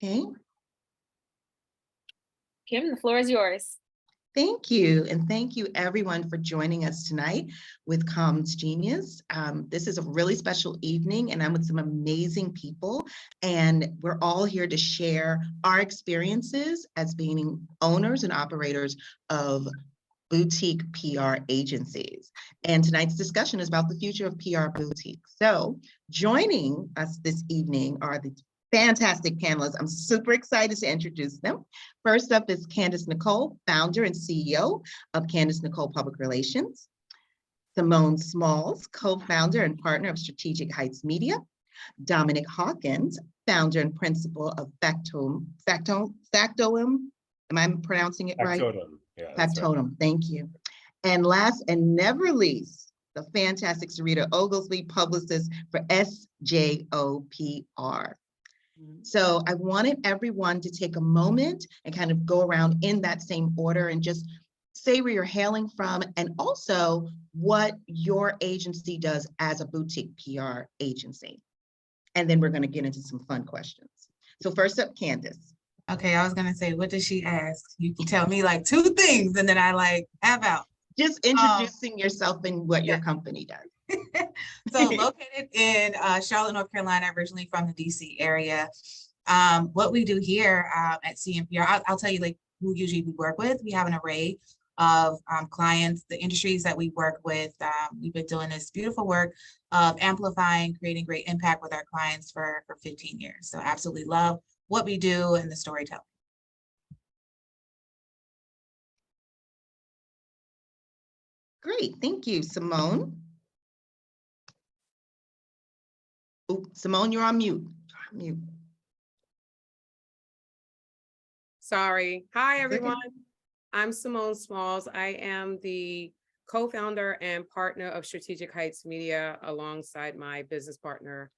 Okay, Kim, the floor is yours. thank you. And thank you everyone for joining us tonight with CommGenius. This is a really special evening and I'm with some amazing people and we're all here to share our experiences as being owners and operators of boutique PR agencies. And tonight's discussion is about the future of PR boutiques. So joining us this evening are the fantastic panelists. I'm super excited to introduce them. First up is Candace Nicole, founder and CEO of Candace Nicole Public Relations. Simone Smalls, co-founder and partner of Strategic Heights Media. Dominic Hawkins, founder and principal of Factotum. Am I pronouncing it right? Factotum. Yeah, Factotum, right. thank you. And last and never least, the fantastic Sarita Oglesby, publicist for SJOPR. So I wanted everyone to take a moment and kind of go around in that same order and just say where you're hailing from and also what your agency does as a boutique PR agency. And then we're going to get into some fun questions. So first up, Candace. Okay, I was gonna say, what does she ask? You can tell me like 2 things and then I like have out. Just introducing yourself and what your company does. So located in Charlotte, North Carolina, originally from the DC area. What we do here at CNPR, I'll tell you like who usually we work with. We have an array of clients, the industries that we work with. We've been doing this beautiful work of amplifying, creating great impact with our clients for 15 years. So absolutely love what we do and the storytelling. Great, thank you, Simone. Oh, Simone, you're on mute. Sorry. Hi, That's everyone. okay. I'm Simone Smalls. I am the co-founder and partner of Strategic Heights Media alongside my business partner,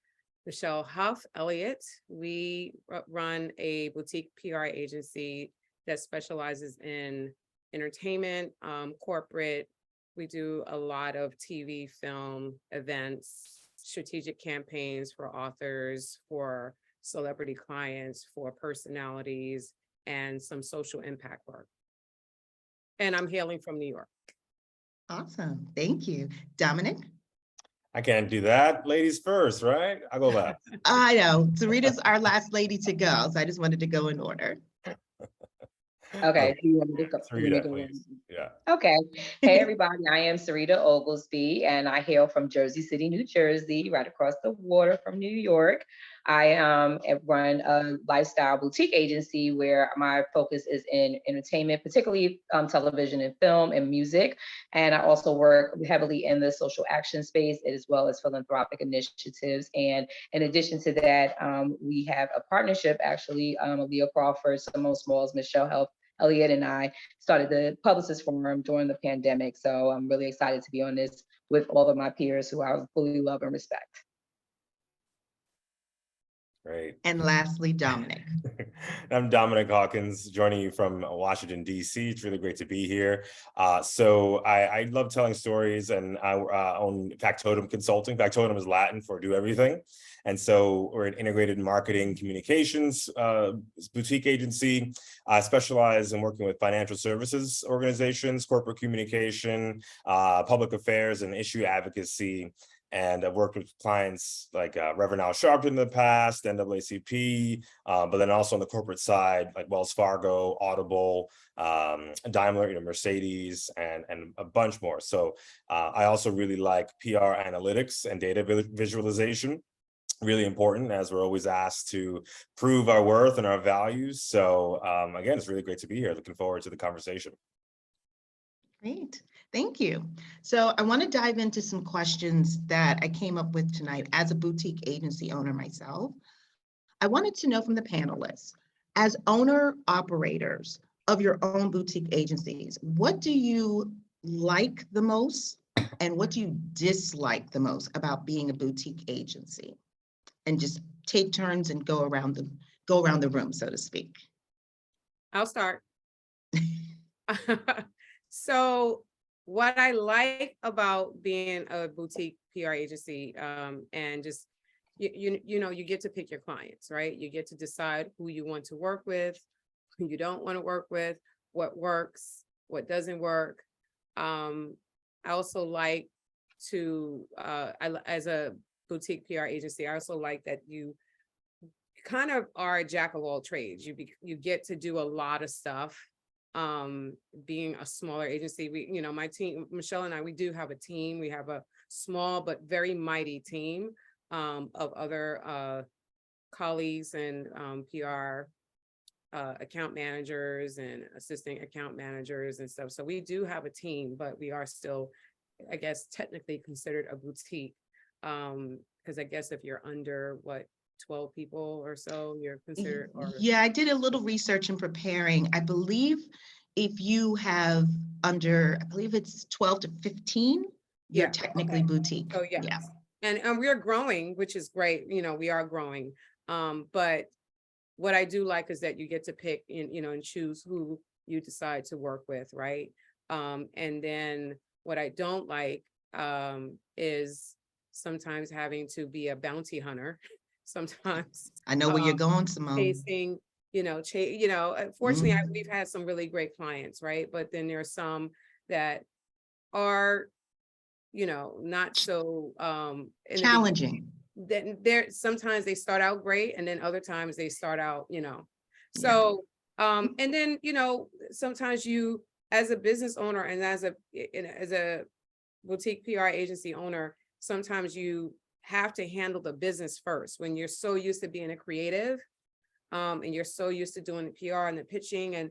Michelle Huff Elliott. We run a boutique PR agency that specializes in entertainment, corporate. We do a lot of TV, film, events, strategic campaigns for authors, for celebrity clients, for personalities, and some social impact work. And I'm hailing from New York. Awesome, thank you. Dominic? I can't do that. Ladies first, right? I'll go last. I know, Sarita's our last lady to go, so I just wanted to go in order. Okay, so you want me to go? Sarita, please. Yeah. Okay. Hey, everybody. I am Sarita Oglesby, and I hail from Jersey City, New Jersey, right across the water from New York. I run a lifestyle boutique agency where my focus is in entertainment, particularly television and film and music. And I also work heavily in the social action space as well as philanthropic initiatives. And in addition to that, we have a partnership, actually, Leah Crawford, Simone Smalls, Michelle Huff Elliott, and I started the Publicist Forum during the pandemic. So I'm really excited to be on this with all of my peers who I fully love and respect. Great. And lastly, Dominic. I'm Dominic Hawkins, joining you from Washington, D.C. It's really great to be here. So I love telling stories, and I own Factotum Consulting. Factotum is Latin for do everything. And so we're an integrated marketing communications boutique agency. I specialize in working with financial services organizations, corporate communication, public affairs, and issue advocacy. And I've worked with clients like Reverend Al Sharpton in the past, NAACP, but then also on the corporate side, like Wells Fargo, Audible, Daimler, Mercedes, and a bunch more. So I also really like PR analytics and data visualization. Really important, as we're always asked to prove our worth and our values. So again, it's really great to be here. Looking forward to the conversation. Great, thank you. So I want to dive into some questions that I came up with tonight as a boutique agency owner myself. I wanted to know from the panelists, as owner operators of your own boutique agencies, what do you like the most and what do you dislike the most about being a boutique agency? And just take turns and go around the room, so to speak. I'll start. So what I like about being a boutique PR agency and just you get to pick your clients, right? You get to decide who you want to work with, who you don't want to work with, what works, what doesn't work. I also like to, as a boutique PR agency, I also like that you kind of are a jack of all trades. You get to do a lot of stuff. Being a smaller agency, my team, Michelle and I, we do have a team. We have a small but very mighty team of other colleagues and PR account managers and assistant account managers and stuff. So we do have a team, but we are still, I guess, technically considered a boutique. Because I guess if you're under 12 people or so, you're considered. Yeah, I did a little research in preparing. I believe if you have under, I believe it's 12 to 15, you're technically boutique. Oh, yes. Yeah. And we're growing, which is great. We are growing. But what I do like is that you get to pick and choose who you decide to work with, right? And then what I don't like is sometimes having to be a bounty hunter. Sometimes I know where you're going, Simone. Chasing, unfortunately, we've had some really great clients, right? But then there are some that are, not so challenging. Then sometimes they start out great, and then other times they start out, So, and then sometimes you, as a business owner and as a boutique PR agency owner, sometimes you have to handle the business first when you're so used to being a creative, and you're so used to doing the PR and the pitching and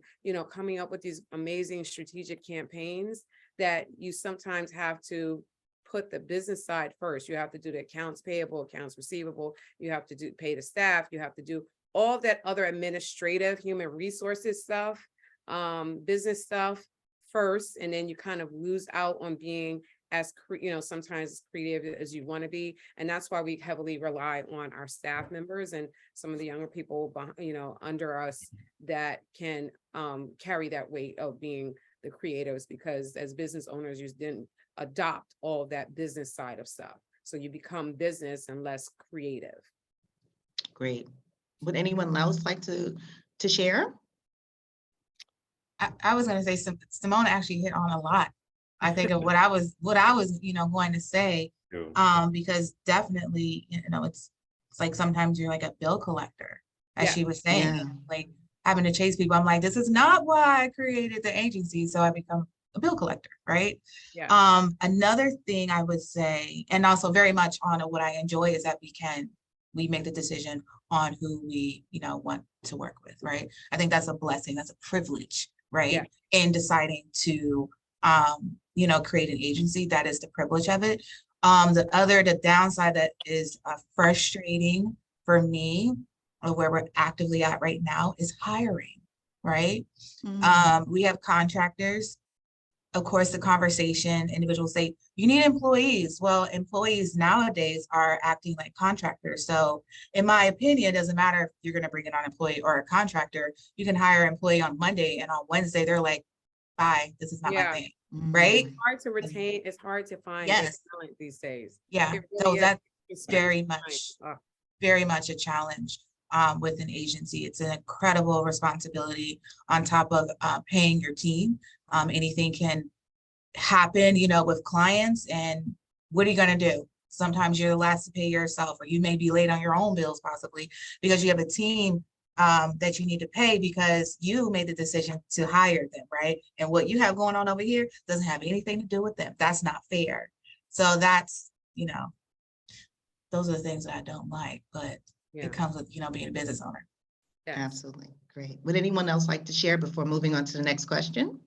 coming up with these amazing strategic campaigns that you sometimes have to put the business side first. You have to do the accounts payable, accounts receivable. You have to pay the staff. You have to do all that other administrative, human resources stuff, business stuff first, and then you kind of lose out on being as sometimes as creative as you want to be. And that's why we heavily rely on our staff members and some of the younger people under us that can carry that weight of being the creatives, because as business owners, you didn't adopt all of that business side of stuff. So you become business and less creative. Great. Would anyone else like to share? I was going to say, Simone actually hit on a lot. I think of what I was, going to say, because definitely, it's like sometimes you're like a bill collector, as she was saying, like having to chase people. I'm like, this is not why I created the agency. So I become a bill collector, right? Yeah. Another thing I would say, and also very much on what I enjoy, is that we make the decision on who we, want to work with, right? I think that's a blessing, that's a privilege, right? Yeah. In deciding to, create an agency, that is the privilege of it. The downside that is frustrating for me, where we're actively at right now, is hiring, right? We have contractors. Of course, the conversation, individuals say, you need employees. Well, employees nowadays are acting like contractors. So in my opinion, it doesn't matter if you're going to bring in an employee or a contractor. You can hire an employee on Monday, and on Wednesday, they're like, bye, this is not my thing, right? It's hard to retain. It's hard to find talent these days. Yeah, really, so that's very much a challenge with an agency. It's an incredible responsibility on top of paying your team. Anything can happen, with clients, and what are you going to do? Sometimes you're the last to pay yourself, or you may be late on your own bills, possibly because you have a team that you need to pay because you made the decision to hire them, right? And what you have going on over here doesn't have anything to do with them. That's not fair. So that's, those are the things that I don't like, but it comes with, being a business owner. Yeah. Absolutely. Great. Would anyone else like to share before moving on to the next question?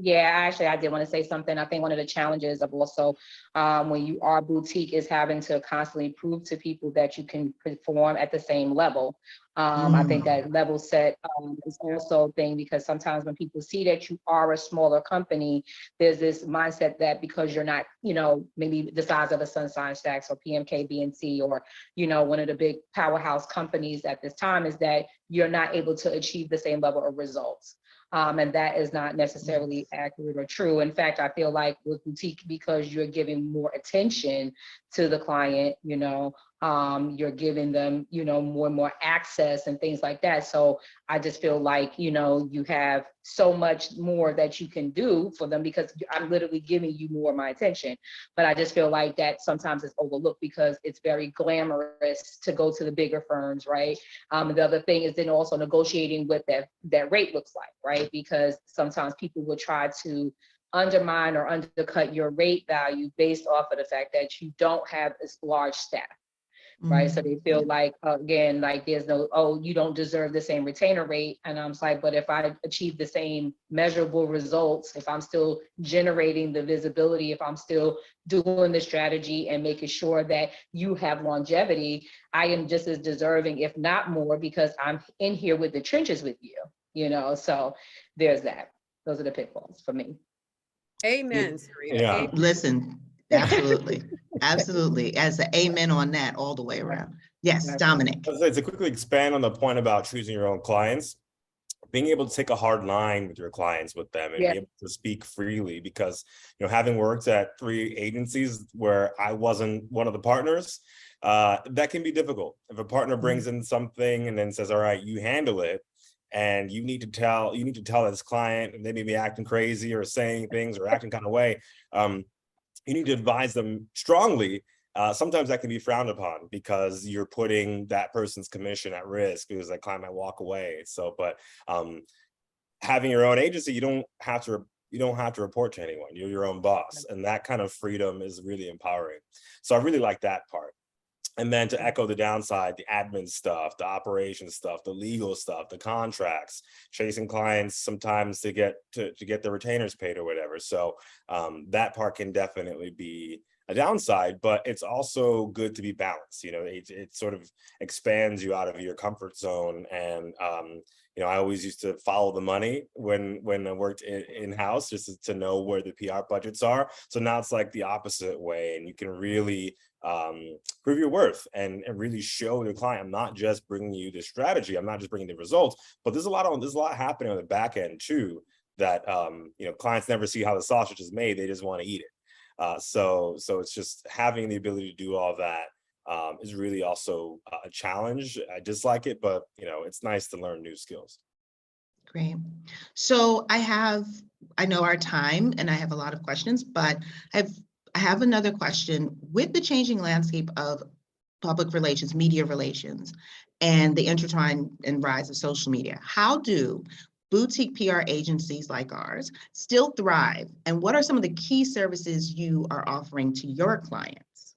Yeah, actually, I did want to say something. I think one of the challenges of also when you are boutique is having to constantly prove to people that you can perform at the same level. I think that level set is also a thing, because sometimes when people see that you are a smaller company, there's this mindset that because you're not, maybe the size of a Sunshine Stacks or PMK, BNC, or, one of the big powerhouse companies at this time, is that you're not able to achieve the same level of results. And that is not necessarily accurate or true. In fact, I feel like with boutique, because you're giving more attention to the client, you're giving them, more and more access and things like that. So I just feel like, you have so much more that you can do for them because I'm literally giving you more of my attention. But I just feel like that sometimes is overlooked because it's very glamorous to go to the bigger firms, right? The other thing is then also negotiating what that rate looks like, right? Because sometimes people will try to undermine or undercut your rate value based off of the fact that you don't have as large staff. Right. So they feel like, again, like there's no, oh, you don't deserve the same retainer rate. And I'm like, but if I achieve the same measurable results, if I'm still generating the visibility, if I'm still doing the strategy and making sure that you have longevity, I am just as deserving, if not more, because I'm in here with the trenches with you, so there's that. Those are the pitfalls for me. Amen, Sarita. Yeah. Amen. Listen, absolutely. Absolutely. As an amen on that all the way around. Yes, Dominic. To quickly expand on the point about choosing your own clients, being able to take a hard line with your clients with them and be able to speak freely, because having worked at 3 agencies where I wasn't one of the partners, that can be difficult. If a partner brings in something and then says, all right, you handle it, and you need to tell this client, and they may be acting crazy or saying things or acting kind of way, you need to advise them strongly. Sometimes that can be frowned upon because you're putting that person's commission at risk because that client might walk away. So, but having your own agency, you don't have to report to anyone. You're your own boss, and that kind of freedom is really empowering. So I really like that part. And then to echo the downside, the admin stuff, the operations stuff, the legal stuff, the contracts, chasing clients sometimes to get their retainers paid or whatever. So that part can definitely be a downside, but it's also good to be balanced. It sort of expands you out of your comfort zone. And I always used to follow the money when I worked in-house, just to know where the PR budgets are. So now it's like the opposite way, and you can really prove your worth and really show the client, I'm not just bringing you the strategy, I'm not just bringing the results, but there's a lot happening on the back end too that clients never see how the sausage is made, they just want to eat it. So it's just having the ability to do all that is really also a challenge. I dislike it, but it's nice to learn new skills. Great. So I know our time and I have a lot of questions, but I have another question. With the changing landscape of public relations, media relations, and the intertwine and rise of social media, how do boutique PR agencies like ours still thrive? And what are some of the key services you are offering to your clients?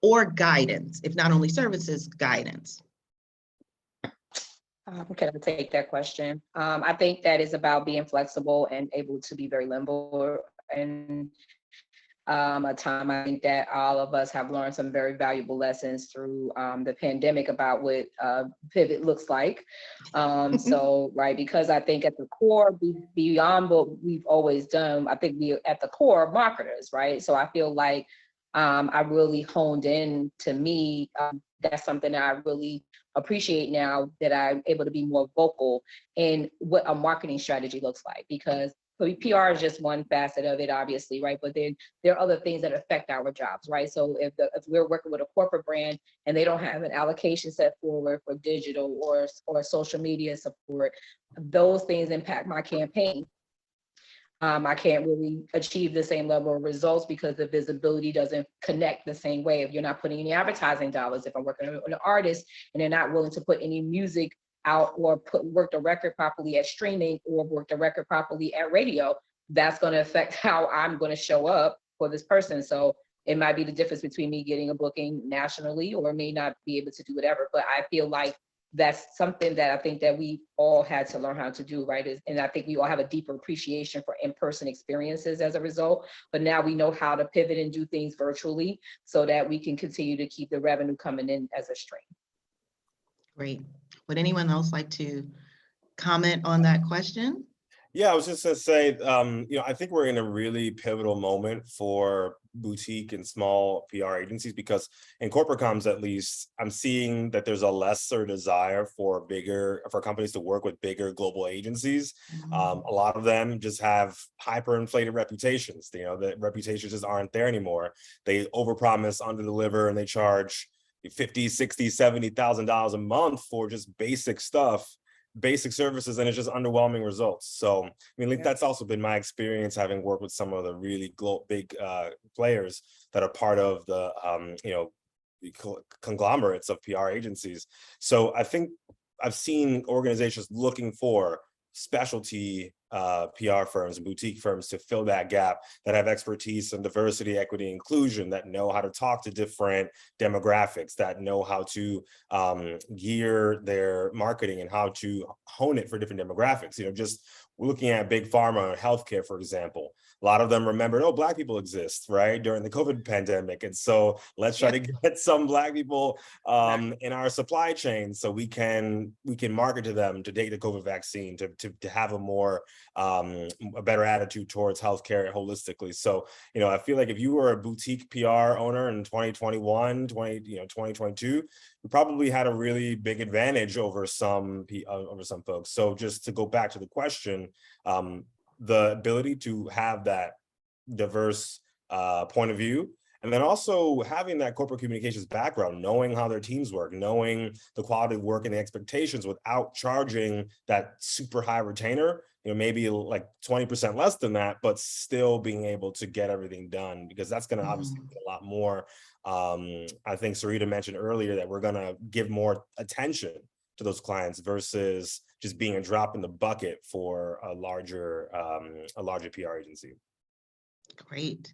Or guidance, if not only services, guidance? Can I take that question? I think that is about being flexible and able to be very nimble. And a time I think that all of us have learned some very valuable lessons through the pandemic about what pivot looks like. So, right, because I think at the core, beyond what we've always done, I think we at the core marketers, right? So I feel like I really honed in to me. That's something that I really appreciate now, that I'm able to be more vocal in what a marketing strategy looks like, because PR is just one facet of it, obviously, right? But then there are other things that affect our jobs, right? So if we're working with a corporate brand and they don't have an allocation set forward for digital or social media support, those things impact my campaign. I can't really achieve the same level of results because the visibility doesn't connect the same way. If you're not putting any advertising dollars, if I'm working with an artist and they're not willing to put any music out or work the record properly at streaming or work the record properly at radio, that's going to affect how I'm going to show up for this person. So it might be the difference between me getting a booking nationally or may not be able to do whatever. But I feel like that's something that I think that we all had to learn how to do, right? And I think we all have a deeper appreciation for in-person experiences as a result. But now we know how to pivot and do things virtually so that we can continue to keep the revenue coming in as a stream. Great. Would anyone else like to comment on that question? Yeah, I was just gonna say, I think we're in a really pivotal moment for boutique and small PR agencies, because in corporate comms, at least, I'm seeing that there's a lesser desire for companies to work with bigger global agencies. A lot of them just have hyperinflated reputations. The reputations just aren't there anymore. They overpromise, underdeliver, and they charge $50,000, $60,000, $70,000 a month for just basic stuff, basic services, and it's just underwhelming results. So, I mean, like, that's also been my experience, having worked with some of the really big players that are part of the, the conglomerates of PR agencies. So I think I've seen organizations looking for specialty PR firms and boutique firms to fill that gap, that have expertise in diversity, equity, inclusion, that know how to talk to different demographics, that know how to gear their marketing and how to hone it for different demographics. Just looking at big pharma and healthcare, for example, a lot of them remembered, oh, Black people exist, right, during the COVID pandemic. And so let's try to get some Black people in our supply chain so we can market to them to take the COVID vaccine, to have a better attitude towards healthcare holistically. So, I feel like if you were a boutique PR owner in 2022, you probably had a really big advantage over some folks. So just to go back to the question, the ability to have that diverse point of view, and then also having that corporate communications background, knowing how their teams work, knowing the quality of work and the expectations without charging that super high retainer, maybe like 20% less than that, but still being able to get everything done, because that's going to obviously be a lot more. I think Sarita mentioned earlier that we're going to give more attention to those clients versus just being a drop in the bucket for a larger PR agency. Great.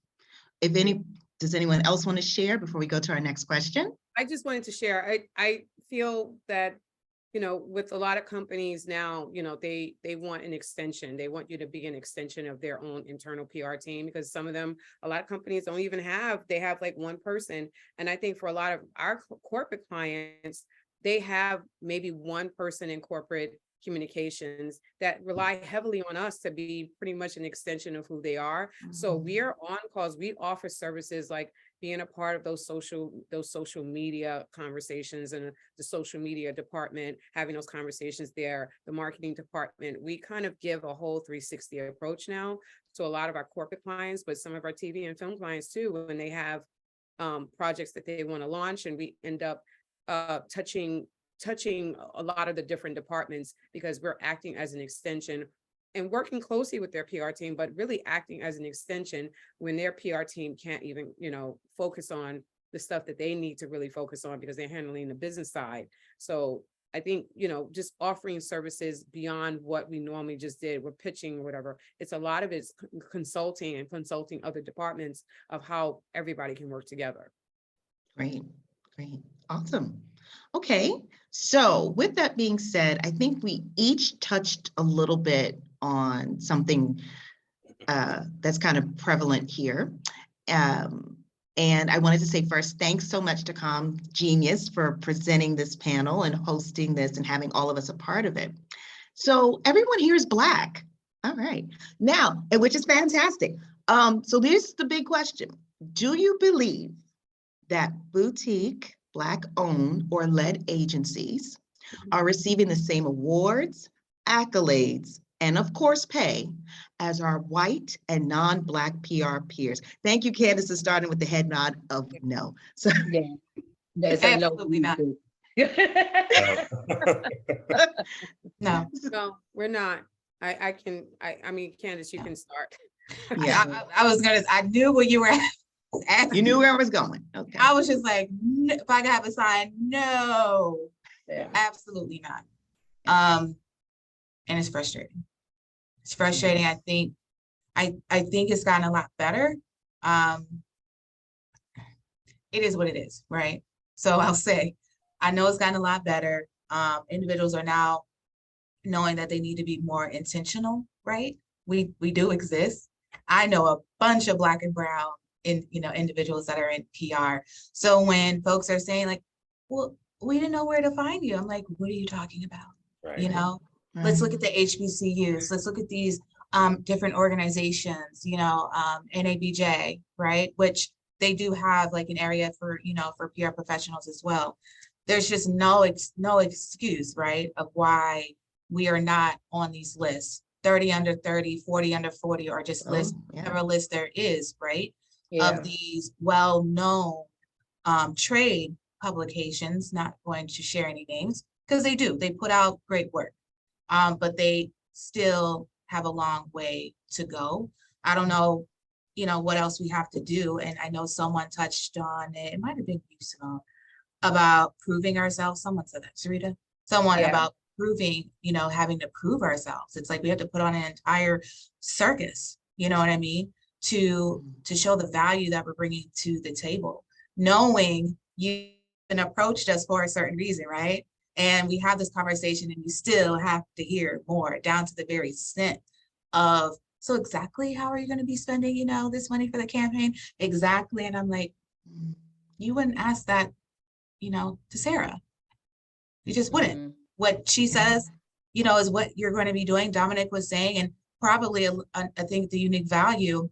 Does anyone else want to share before we go to our next question? I just wanted to share, I feel that, with a lot of companies now, they want an extension. They want you to be an extension of their own internal PR team, because some of them, a lot of companies don't even they have like one person. And I think for a lot of our corporate clients, they have maybe one person in corporate communications that rely heavily on us to be pretty much an extension of who they are. So we're on calls. We offer services like being a part of those social media conversations, and the social media department, having those conversations there, the marketing department. We kind of give a whole 360 approach now to a lot of our corporate clients, but some of our TV and film clients too, when they have projects that they want to launch, and we end up touching a lot of the different departments, because we're acting as an extension and working closely with their PR team, but really acting as an extension when their PR team can't even, focus on the stuff that they need to really focus on because they're handling the business side. So I think, just offering services beyond what we normally just did, we're pitching or whatever. It's a lot of it's consulting other departments of how everybody can work together. Great. Awesome. Okay. So with that being said, I think we each touched a little bit on something that's kind of prevalent here. And I wanted to say first, thanks so much to CommGenius for presenting this panel and hosting this and having all of us a part of it. So everyone here is Black. All right. Now, which is fantastic. So this is the big question. Do you believe that boutique, Black-owned or led agencies are receiving the same awards, accolades, and of course pay as our white and non-Black PR peers? Thank you, Candace, for starting with the head nod of no. So Yeah, that's Absolutely not. No. No, we're not. I mean, Candace, you can start. yeah, I was gonna. I knew where you were at. you knew where I was going. Okay. I was just like, if I could have a sign, no, Yeah. absolutely not. And it's frustrating. It's frustrating. I think it's gotten a lot better. It is what it is, right? So I'll say, I know it's gotten a lot better. Individuals are now knowing that they need to be more intentional, right? We do exist. I know a bunch of Black and brown individuals that are in PR. So when folks are saying like, well, we didn't know where to find you, I'm like, what are you talking about? Right. Let's look at the HBCUs. Let's look at these different organizations, NABJ, right? Which they do have like an area for, for PR professionals as well. There's just no excuse, right, of why we are not on these lists, 30 under 30, 40 under 40, or just list, whatever list there is, right? Of these well-known trade publications, not going to share any names, because they put out great work, but they still have a long way to go. I don't know, what else we have to do. And I know someone touched on it. It might've been you, Simone, about proving ourselves. Someone said that, Sarita. Someone about proving, having to prove ourselves. It's like we have to put on an entire circus, you know what I mean? To show the value that we're bringing to the table, knowing you approached us for a certain reason, right? And we have this conversation and you still have to hear more down to the very cent of, so exactly how are you going to be spending, this money for the campaign? Exactly. And I'm like, you wouldn't ask that, to Sarah. You just wouldn't. What she says, is what you're going to be doing. Dominic was saying, and probably I think the unique value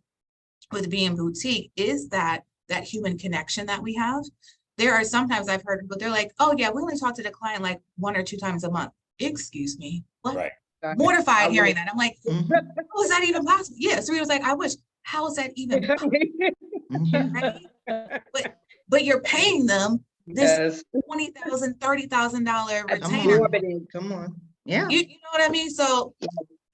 with being boutique is that human connection that we have. There are sometimes I've heard, but they're like, oh yeah, we only talk to the client like 1 or 2 times a month. Excuse me, what? Right. Mortified hearing that. I'm like, how is that even possible? Yeah, Sarita was like, I wish, how is that even possible? Right? But you're paying them this $20,000, $30,000 retainer. Come on. Yeah. You know what I mean? So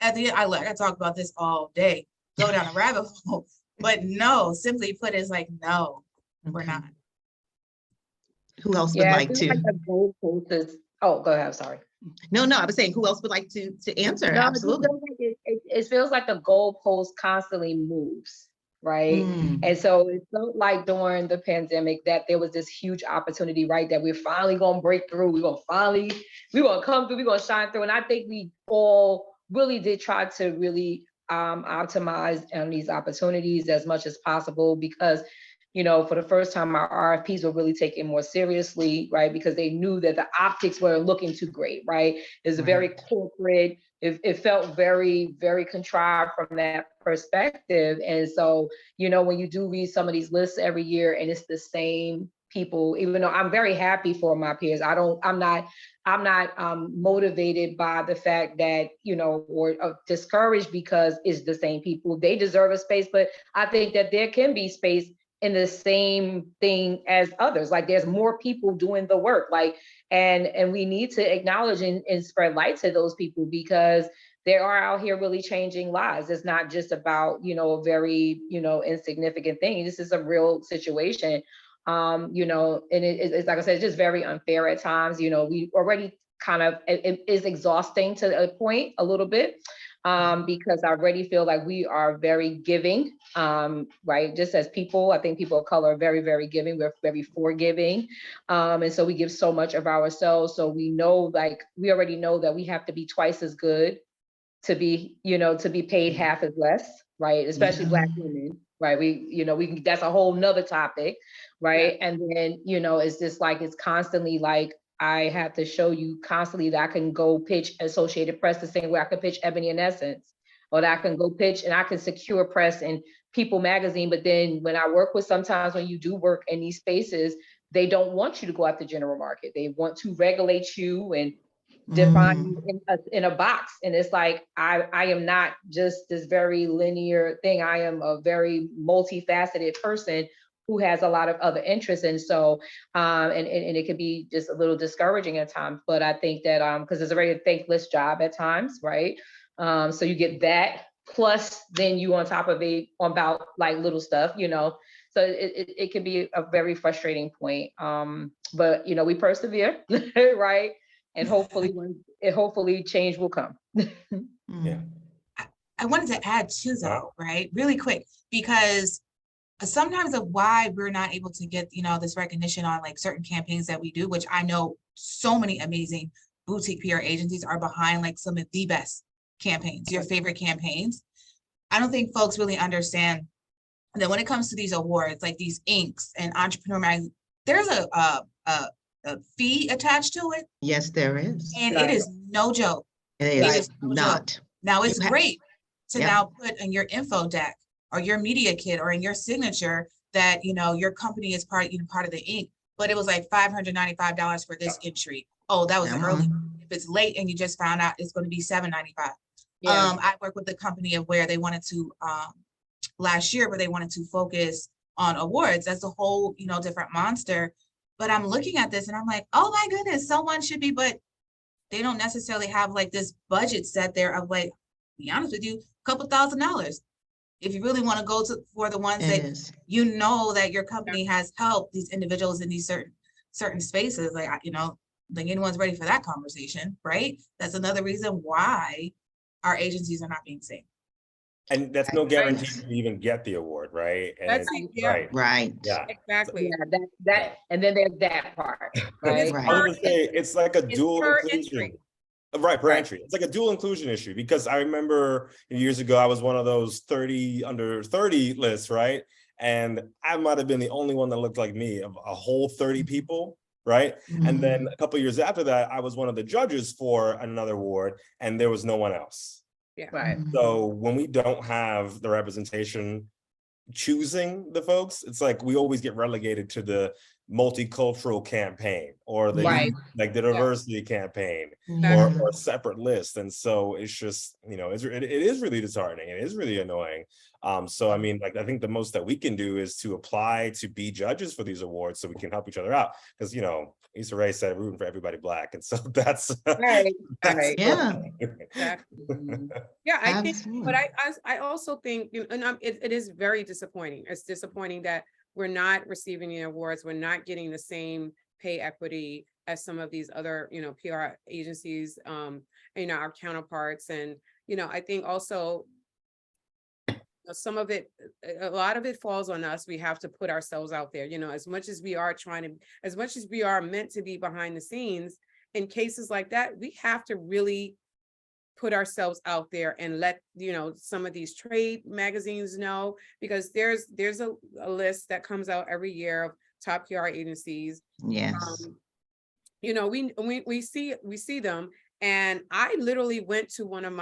at the end, I talk about this all day, go down a rabbit hole, but no, simply put, it's like, no, we're not. Who else would like to? Oh, go ahead. I'm sorry. No, I was saying, who else would like to answer? No, Absolutely. It feels like the goalpost constantly moves, right? And so it felt like during the pandemic that there was this huge opportunity, right? That we're finally going to break through. We're going to come through. We're going to shine through. And I think we all really did try to really optimize on these opportunities as much as possible, because for the first time, our RFPs were really taken more seriously, right? Because they knew that the optics were looking too great, right? It's very corporate. It felt very, very contrived from that perspective. And so, when you do read some of these lists every year and it's the same people, even though I'm very happy for my peers, I'm not motivated by the fact that, or discouraged because it's the same people. They deserve a space, but I think that there can be space in the same thing as others. Like there's more people doing the work, and we need to acknowledge and spread light to those people, because they are out here really changing lives. It's not just about, a very, insignificant thing. This is a real situation. And it's like I said, it's just very unfair at times. We already kind of, it is exhausting to a point a little bit. Because I already feel like we are very giving, right? Just as people, I think people of color are very, very giving. We're very forgiving. And so we give so much of ourselves. So we know, we already know that we have to be twice as good to be, to be paid half as less, right? Especially Black women, right? We that's a whole nother topic, right? And then, it's just like, it's constantly like, I have to show you constantly that I can go pitch Associated Press the same way I can pitch Ebony and Essence, or that I can go pitch and I can secure press in People magazine. But then when I work with, sometimes when you do work in these spaces, they don't want you to go after general market. They want to regulate you and define you in a box. And it's like, I am not just this very linear thing. I am a very multifaceted person who has a lot of other interests. And so, and it can be just a little discouraging at times, but I think that, because it's a very thankless job at times, right? So you get that, plus then you on top of it about like little stuff, so it can be a very frustrating point. But, we persevere, right? And hopefully change will come. Yeah. I wanted to add too, though, right? Really quick, because sometimes of why we're not able to get, this recognition on like certain campaigns that we do, which I know so many amazing boutique PR agencies are behind like some of the best campaigns, your favorite campaigns. I don't think folks really understand that when it comes to these awards, like these Inks and Entrepreneur Magazine, there's a fee attached to it. Yes, there is. And it is no joke. It is no not. joke. Now it's great to Yep. now put in your info deck or your media kit or in your signature that, you know, your company is part, you know, part of the Inc. But it was like $595 for this entry. Oh, that was Come early. on. If it's late and you just found out, it's going to be $795. Yeah. I work with the company of where they wanted to last year, where they wanted to focus on awards. That's a whole, you know, different monster. But I'm looking at this and I'm like, oh my goodness, someone should be, but they don't necessarily have like this budget set there of like, to be honest with you, a couple $1,000. If you really want to go to for the ones It that is. you know that your company has helped these individuals in these certain spaces, like, you know, like anyone's ready for that conversation, right? That's another reason why our agencies are not being seen. And that's no guarantee Yes. you even get the award, right? And That's it's it, yeah. right. Right. Yeah. Exactly. Yeah, that, and then there's that part, right? Right. I was gonna say it's like a It's dual per inclusion. entry. Right, per Right. entry. It's like a dual inclusion issue because I remember years ago I was one of those 30 under 30 lists, right? And I might have been the only one that looked like me of a whole 30 people, right? And then a couple of years after that, I was one of the judges for another award, and there was no one else. Yeah. Right. So when we don't have the representation choosing the folks, it's like we always get relegated to the multicultural campaign or the Right. like the diversity campaign Yeah. or a separate list. And so it's just, you know, it is really disheartening. It is really annoying. So I mean, like, I think the most that we can do is to apply to be judges for these awards so we can help each other out. Because, you know, Issa Rae said rooting for everybody Black. And so that's Right. that's Right. Yeah. Exactly. Mhm. Yeah, I think, Absolutely. but I also think, you know, and it is very disappointing. It's disappointing that we're not receiving the awards. We're not getting the same pay equity as some of these other, you know, PR agencies, you know, our counterparts. And, you know, I think also some of it, a lot of it falls on us. We have to put ourselves out there, you know, as much as we are as much as we are meant to be behind the scenes in cases like that, we have to really put ourselves out there and let, you know, some of these trade magazines know, because there's a list that comes out every year of top PR agencies. Yes. You know, we see them, and I literally went to one of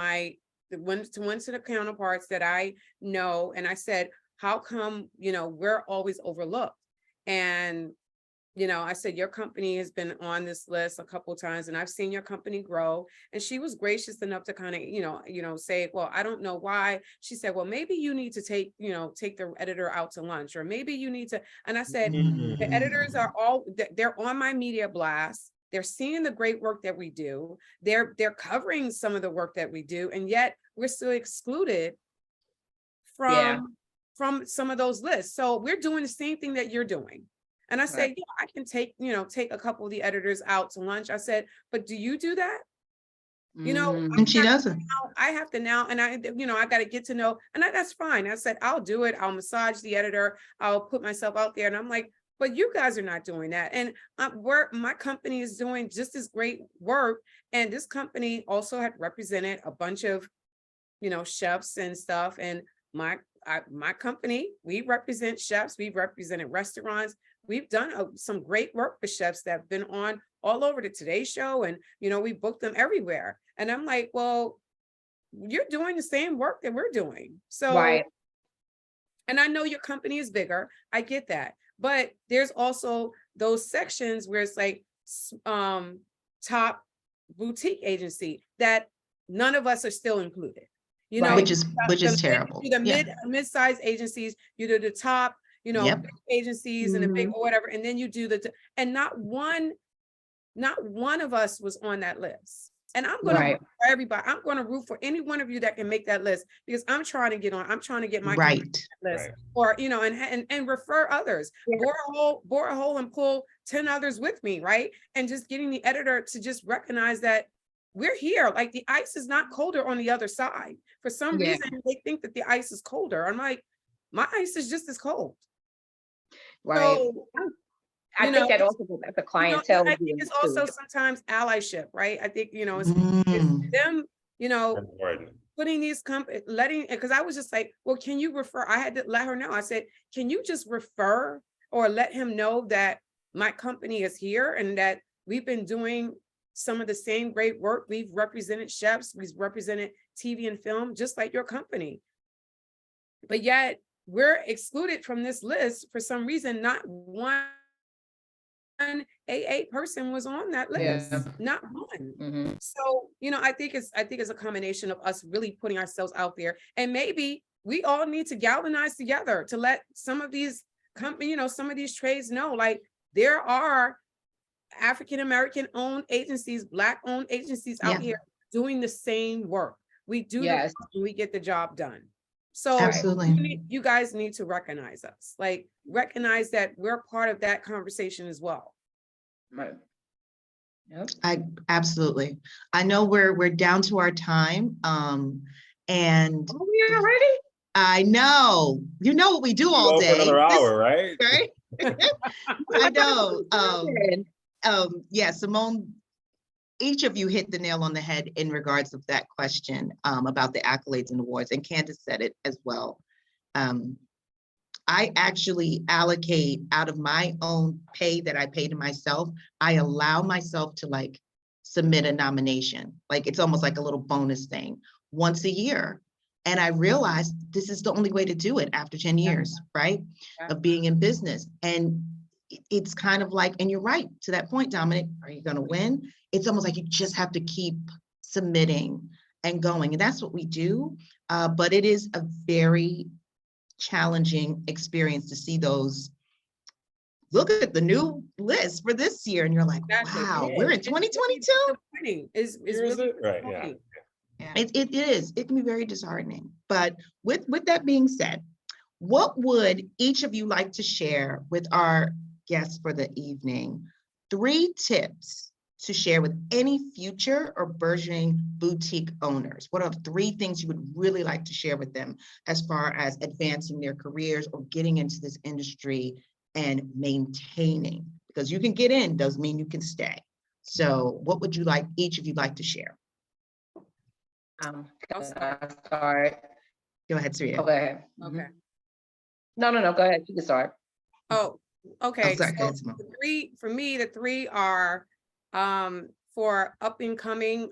the counterparts that I know, and I said, how come, you know, we're always overlooked? And you know, I said, your company has been on this list a couple of times and I've seen your company grow. And she was gracious enough to kind of, you know, say, well, I don't know why. She said, well, maybe you need to take the editor out to lunch, or maybe you need to. And I said, the editors are they're on my media blast. They're seeing the great work that we do. They're covering some of the work that we do. And yet we're still excluded from some of those lists. So we're doing the same thing that you're doing. And I said, Right. yeah, I can take a couple of the editors out to lunch. I said, but do you do that? You know, And she doesn't. I have to now, and I got to get to know, and that's fine. I said, I'll do it. I'll massage the editor. I'll put myself out there. And I'm like, but you guys are not doing that. And my company is doing just as great work. And this company also had represented a bunch of, you know, chefs and stuff. And my company, we represent chefs. We've represented restaurants. We've done some great work for chefs that have been on all over the Today Show, and, you know, we booked them everywhere. And I'm like, well, you're doing the same work that we're doing. So, Right. and I know your company is bigger. I get that. But there's also those sections where it's like top boutique agency that none of us are still included. You know, Which is terrible. the mid-sized agencies, you do the top, you know, Yep. big agencies and the big or whatever, and then you do and not one of us was on that list. And I'm going to root for everybody. I'm going to root for any one of you that can make that list, because I'm trying to get on. I'm trying to get my Right. list, Right. or, you know, and refer others, bore a hole and pull 10 others with me. Right. And just getting the editor to just recognize that we're here. Like, the ice is not colder on the other side. For some reason, they think that the ice is colder. I'm like, my ice is just as cold. Right. So, I think that also goes back to clientele. I think it's also sometimes allyship, right? I think, you know, it's Mm. them, you know, Important. putting these because I was just like, well, can you refer? I had to let her know. I said, can you just refer or let him know that my company is here and that we've been doing some of the same great work. We've represented chefs, we've represented TV and film, just like your company. But yet we're excluded from this list for some reason. Not one AA person was on that list, not one. So, you know, I think it's a combination of us really putting ourselves out there, and maybe we all need to galvanize together to let some of these companies, you know, some of these trades know, like, there are African-American owned agencies, Black owned agencies out here doing the same work. We do the work and we get the job done. So absolutely, you guys need to recognize us, like recognize that we're part of that conversation as well. Right. Yep. Absolutely. I know we're down to our time. And Are we already? I know, you know what we do all Go day. for another hour, right? Right? I know. Yeah, Simone, each of you hit the nail on the head in regards of that question about the accolades and awards, and Candace said it as well. I actually allocate out of my own pay that I pay to myself. I allow myself to like submit a nomination. Like it's almost like a little bonus thing once a year. And I realized this is the only way to do it after 10 years, right? Of being in business. And it's kind of like, and you're right to that point, Dominic, are you gonna win? It's almost like you just have to keep submitting and going. And that's what we do. But it is a very challenging experience to see those. Look at the new list for this year, and you're like, wow, we're in 2022. Is really right? Yeah. It is. It can be very disheartening. But with that being said, what would each of you like to share with our guests for the evening? 3 tips to share with any future or burgeoning boutique owners. What are 3 things you would really like to share with them as far as advancing their careers or getting into this industry and maintaining? Because you can get in, doesn't mean you can stay. So what would you like, each of you like to share? I'll start. Go ahead, Sarita. Oh, go ahead. Okay. No, go ahead. You can start. Oh, okay. Sorry, So the 3 are for up and coming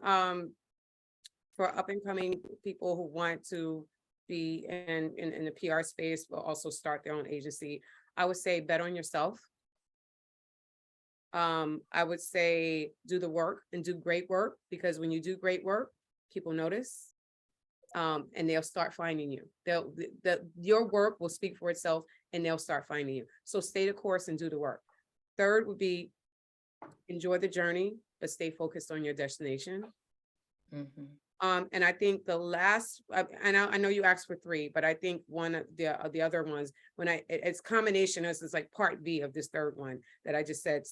people who want to be in the PR space, but also start their own agency. I would say bet on yourself. I would say do the work and do great work, because when you do great work, people notice, and they'll start finding you. Your work will speak for itself, and they'll start finding you. So stay the course and do the work. 3rd would be enjoy the journey, but stay focused on your destination. And I think the last, I know you asked for 3, but I think one of the other ones, it's combination, it's like part B of this 3rd one that I just said,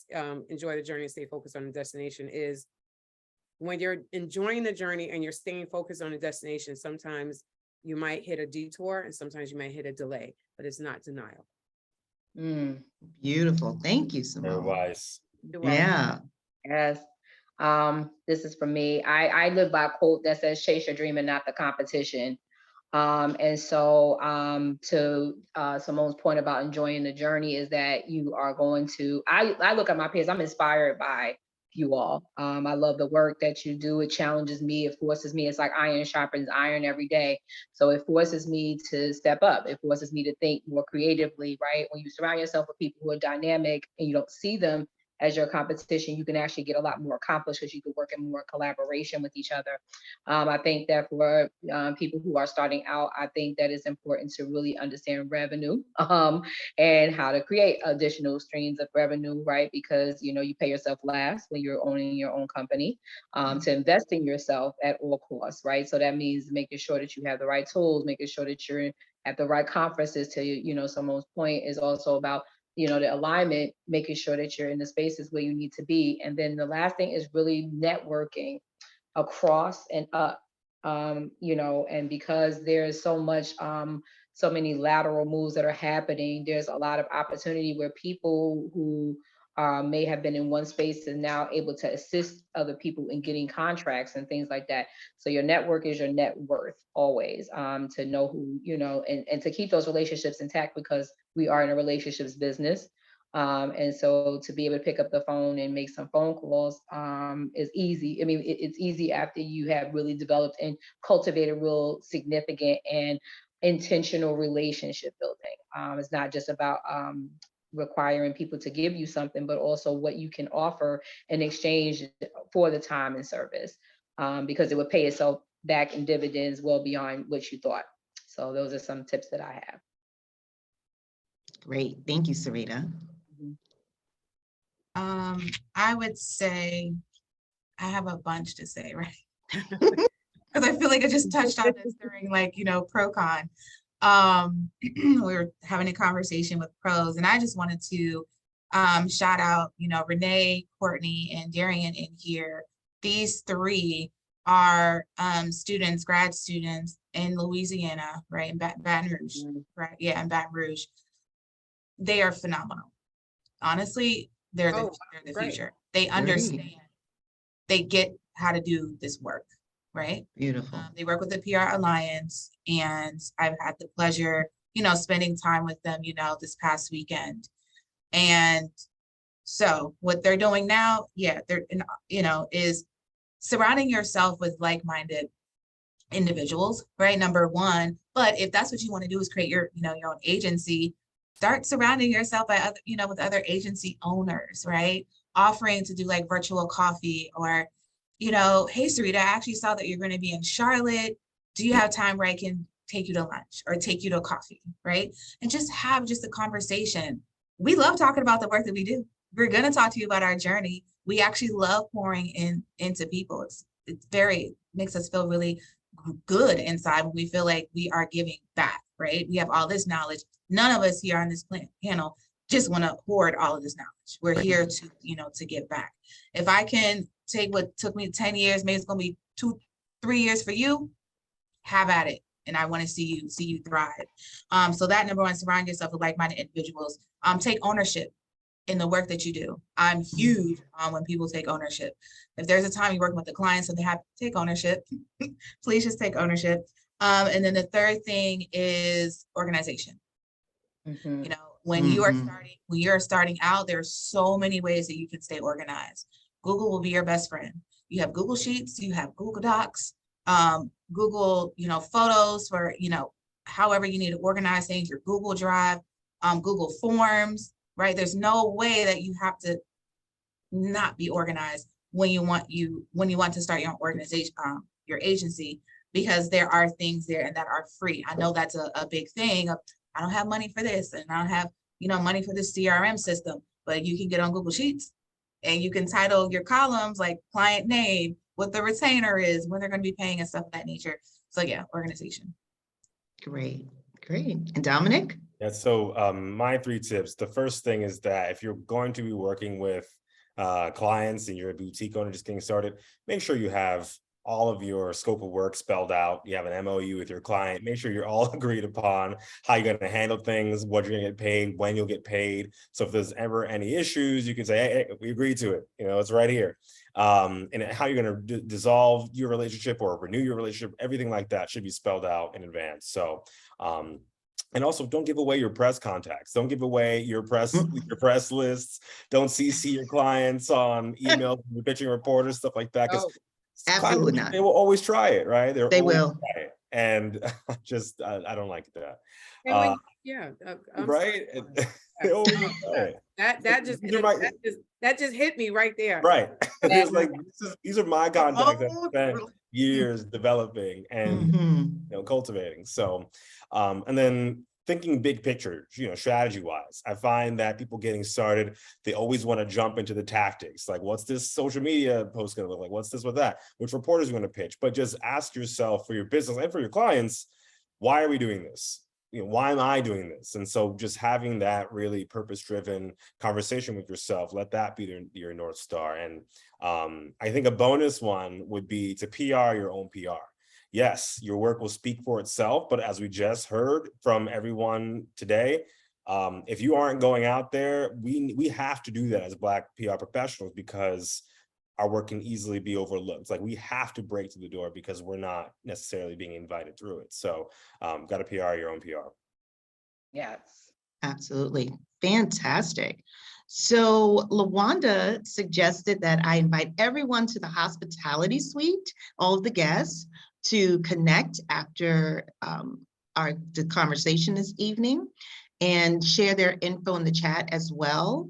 enjoy the journey and stay focused on the destination, is when you're enjoying the journey and you're staying focused on the destination, sometimes you might hit a detour and sometimes you might hit a delay, but it's not denial. Beautiful. Thank you, Simone. Very wise. Yeah. Yes. This is for me. I live by a quote that says, chase your dream and not the competition. And so to Simone's point about enjoying the journey, is that you are going to, I look at my peers, I'm inspired by you all. I love the work that you do. It challenges me, it forces me. It's like iron sharpens iron every day. So it forces me to step up. It forces me to think more creatively, right? When you surround yourself with people who are dynamic and you don't see them as your competition, you can actually get a lot more accomplished because you can work in more collaboration with each other. I think that for people who are starting out, I think that it's important to really understand revenue and how to create additional streams of revenue, right? Because, you know, you pay yourself last when you're owning your own company, to invest in yourself at all costs, right? So that means making sure that you have the right tools, making sure that you're at the right conferences. To, you know, someone's point is also about, you know, the alignment, making sure that you're in the spaces where you need to be. And then the last thing is really networking across and up, you know, and because there's so much, so many lateral moves that are happening, there's a lot of opportunity where people who may have been in one space and now able to assist other people in getting contracts and things like that. So your network is your net worth always, to know who, you know, and to keep those relationships intact, because we are in a relationships business. And so to be able to pick up the phone and make some phone calls is easy. I mean, it's easy after you have really developed and cultivated real significant and intentional relationship building. It's not just about requiring people to give you something, but also what you can offer in exchange for the time and service, because it would pay itself back in dividends well beyond what you thought. So those are some tips that I have. Great. Thank you, Sarita. I would say I have a bunch to say, right? Because I feel like I just touched on this during ProCon. We were having a conversation with pros, and I just wanted to shout out, Renee, Courtney, and Darian in here. These three are students, grad students in Louisiana, right? In Baton Rouge, right? Yeah, in Baton Rouge. They are phenomenal. Honestly, they're the future. They understand. They get how to do this work, right? Beautiful. They work with the PR Alliance, and I've had the pleasure, spending time with them, this past weekend. And so what they're doing now, is surrounding yourself with like-minded individuals, right? Number one. But if that's what you want to do is create your own agency, start surrounding yourself by other, with other agency owners, right? Offering to do like virtual coffee, or, hey, Sarita, I actually saw that you're going to be in Charlotte. Do you have time where I can take you to lunch or take you to coffee, right? And just have just a conversation. We love talking about the work that we do. We're going to talk to you about our journey. We actually love pouring into people. It's makes us feel really good inside when we feel like we are giving back, right? We have all this knowledge. None of us here on this panel just want to hoard all of this knowledge. We're here to, to give back. If I can take what took me 10 years, maybe it's going to be 2-3 years for you, have at it. And I want to see you thrive. So that number one, surround yourself with like-minded individuals. Take ownership in the work that you do. I'm huge on when people take ownership. If there's a time you're working with the clients and they have to take ownership, please just take ownership. And then the third thing is organization. When you're starting out, there's so many ways that you can stay organized. Google will be your best friend. You have Google Sheets, you have Google Docs, Google, Photos for, however you need to organize things, your Google Drive, Google Forms, right? There's no way that you have to not be organized when you want to start your organization, your agency, because there are things there and that are free. I know that's a big thing. I don't have money for this, and I don't have, money for this CRM system, but you can get on Google Sheets and you can title your columns like client name, what the retainer is, when they're going to be paying, and stuff of that nature. So yeah, organization. Great. And Dominic? Yeah, so my 3 tips. The first thing is that if you're going to be working with clients and you're a boutique owner just getting started, make sure you have all of your scope of work spelled out. You have an MOU with your client. Make sure you're all agreed upon how you're going to handle things, what you're going to get paid, when you'll get paid. So if there's ever any issues, you can say, hey, we agreed to it. It's right here. And how you're going to dissolve your relationship or renew your relationship, everything like that should be spelled out in advance. So, and also, don't give away your press contacts. Don't give away your press lists. Don't CC your clients on emails, pitching reporters, stuff like that. Because absolutely not. They will always try it, right? They will. Try it. And I don't like that. Right? They always try it. That just hit me right there. Right. It's like these are my contacts that I spent years developing and cultivating. So, and then thinking big picture, strategy wise, I find that people getting started, they always want to jump into the tactics. Like, what's this social media post going to look like? What's this with that? Which reporters are going to pitch? But just ask yourself, for your business and for your clients, why are we doing this? Why am I doing this? And so just having that really purpose-driven conversation with yourself, let that be your North Star. And I think a bonus one would be to PR your own PR. Yes, your work will speak for itself, but as we just heard from everyone today, if you aren't going out there, we have to do that as Black PR professionals, because our work can easily be overlooked. It's like we have to break through the door because we're not necessarily being invited through it. So got to PR your own PR. Yes. Absolutely. Fantastic. So LaWanda suggested that I invite everyone to the hospitality suite, all of the guests, to connect after the conversation this evening and share their info in the chat as well,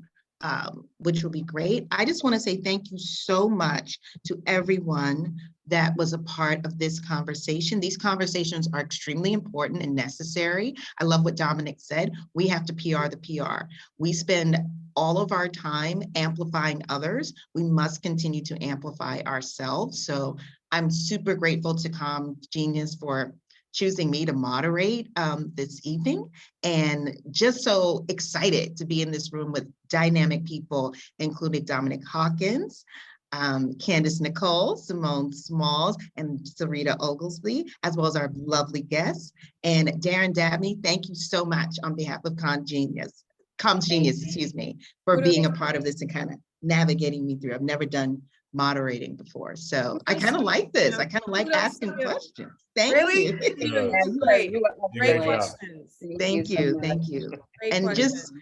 which will be great. I just want to say thank you so much to everyone that was a part of this conversation. These conversations are extremely important and necessary. I love what Dominic said. We have to PR the PR. We spend all of our time amplifying others. We must continue to amplify ourselves. So I'm super grateful to CommGenius for choosing me to moderate this evening, and just so excited to be in this room with dynamic people, including Dominic Hawkins, Candace Nicole, Simone Smalls, and Sarita Oglesby, as well as our lovely guests. And Darren Dabney, thank you so much on behalf of CommGenius, excuse me, for being a part of this and kind of navigating me through. I've never done moderating before, so I kind of like this. I kind of like asking questions. Thank you. Great. Great questions. Thank you. Thank you. Great And questions.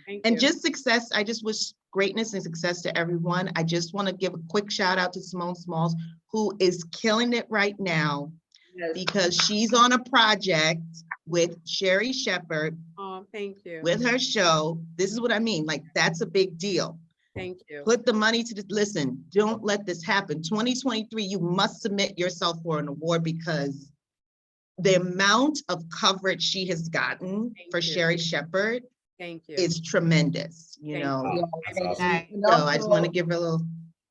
just success. I just wish greatness and success to everyone. I just want to give a quick shout out to Simone Smalls, who is killing it right now because she's on a project with Sherry Shepherd. Oh, thank you. With her show. This is what I mean. Like, that's a big deal. Thank you. Put the money to the, listen, don't let this happen. 2023, you must submit yourself for an award because the amount of coverage she has gotten for Sherry Shepherd is tremendous, you know. Awesome. So I just want to give her a little.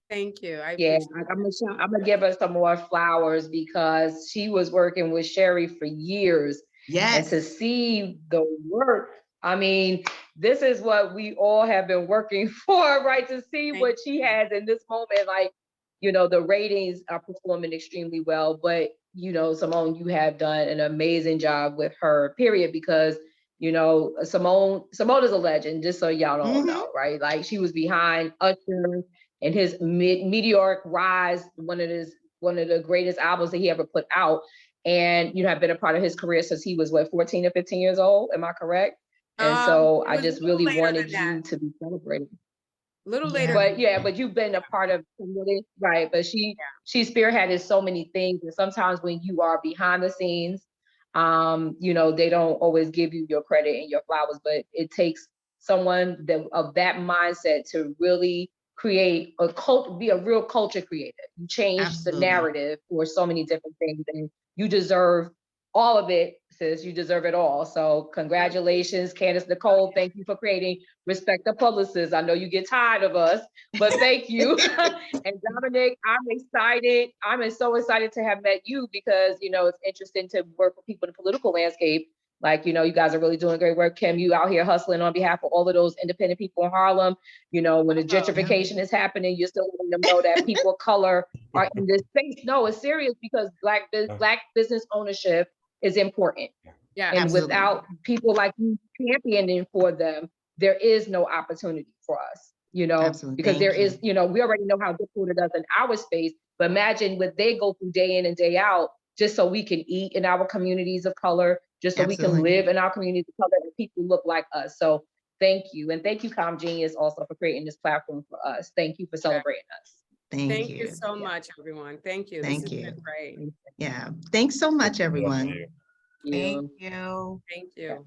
Thank you. Yeah, I'm gonna give her some more flowers because she was working with Sherry for years. Yes. And to see the work, I mean, this is what we all have been working for, right? To see what she has in this moment, like, you know, the ratings are performing extremely well, but you know, Simone, you have done an amazing job with her, period, because you know, Simone is a legend, just so y'all don't know, right? Like she was behind Usher and his meteoric rise, one of the greatest albums that he ever put out. And you have been a part of his career since he was what, 14 or 15 years old, am I correct? And so I just really wanted you to be celebrated. A little later. But yeah, but you've been a part of community, right? But she spearheaded so many things. And sometimes when you are behind the scenes, you know, they don't always give you your credit and your flowers, but it takes someone of that mindset to really create a cult, be a real culture creator. You change the narrative for so many different things, and you deserve all of it, sis. You deserve it all. So congratulations, Candace Nicole. Thank you for creating Respect the Publicists. I know you get tired of us, but thank you. And Dominic, I'm excited. I'm so excited to have met you because, you know, it's interesting to work with people in the political landscape. Like, you know, you guys are really doing great work. Kim, you out here hustling on behalf of all of those independent people in Harlem. You know, when the gentrification is happening, you're still letting them know that people of color are in this space. No, it's serious because Black business ownership is important. Yeah, and without people like you championing for them, there is no opportunity for us, you know, because there is, you know, we already know how difficult it is in our space, but imagine what they go through day in and day out, just so we can eat in our communities of color, just so we can live in our communities of color and people look like us. So thank you. And thank you, CommGenius, also for creating this platform for us. Thank you for celebrating us. Thank you so much, everyone. Thank you. Thank this has you. been great. Yeah. Thanks so much, everyone. Thank you. Thank you.